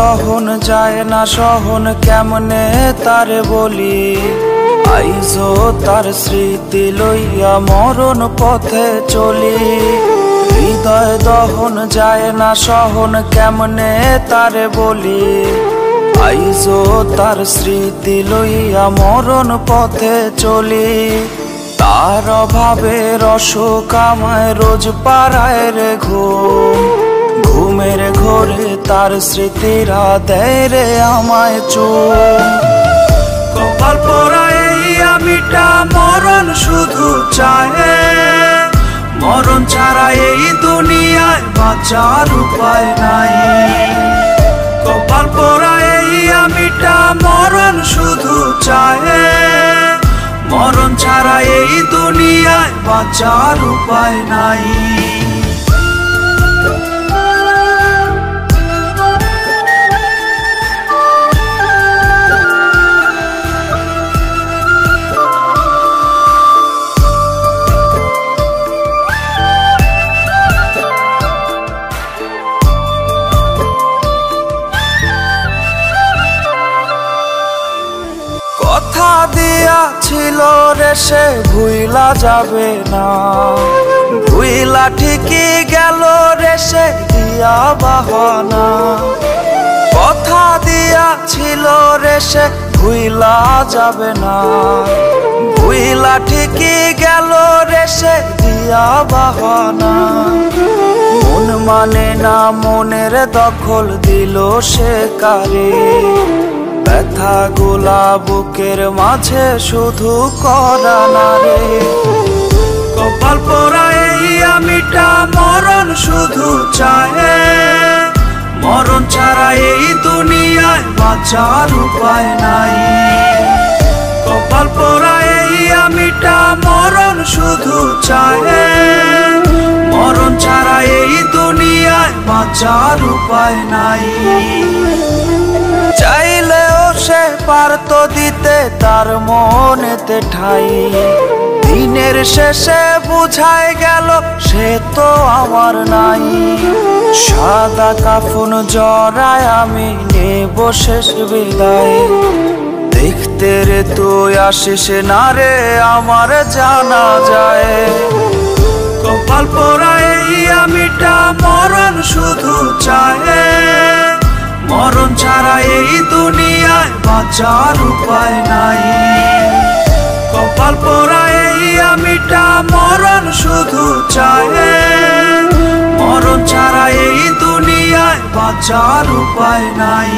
দহন যায় না সহন কেমনে তারে বলি, আইজো তার স্মৃতি লইয়া মরণ পথে চলি। হৃদয় দহন যায় না সহন কেমনে তারে বলি, আইজো তার স্মৃতি লইয়া মরণ পথে চলি। তার অভাবে অসুখ আমায় রোজ পাড়ায় রে ঘুম, ঘুমের ঘোরে তার স্মৃতিরা দেয় রে আমায় চুম। কপাল পোড়া এই আমিটা মরণ শুধু চায়, মরণ ছাড়া এই দুনিয়ায় বাঁচার উপায় নাই। কপাল পোড়া এই আমিটা মরণ শুধু চায়, মরণ ছাড়া এই দুনিয়ায় বাঁচার উপায় নাই। কথা দিয়াছিল রে সে ভুইলা যাবে না, ভুইলা ঠিকই গেল রে সে দিয়া বাহানা। কথা দিয়াছিল রে সে ভুইলা যাবে না, ভুইলা ঠিকই গেল রে সে দিয়া বাহানা। মন মানে না মনের দখল দিল সে কারে, ব্যথা গোলা বুকের মাঝে শুধু করা না রে। কপাল পোড়া এই আমিটা মরণ শুধু চায়, মরণ ছাড়া এই দুনিয়ায় বাঁচার উপায় নাই। কপাল পোড়া এই আমিটা মরণ শুধু চায়, মরণ ছাড়া এই দুনিয়ায় বাঁচার উপায় নাই। চাইলেও সে পারতো দিতে তার মনেতে ঠাই, দিনের শেষে বুঝায় গেল সে তো আমার নাই। সাদা কাফন জড়ায় আমি নেব শেষ বিদায়, দেখতে রে তুই আসিস না রে আমার জানা যায়। কপাল পোড়া এই আমিটা মরণ শুধু চায়, মরণ ছাড়া এই দুনিয়ায় বাঁচার উপায় নাই। কপাল পোড়া এই আমিটা মরণ শুধু চায়, মরণ ছাড়া এই দুনিয়ায় বাঁচার উপায় নাই।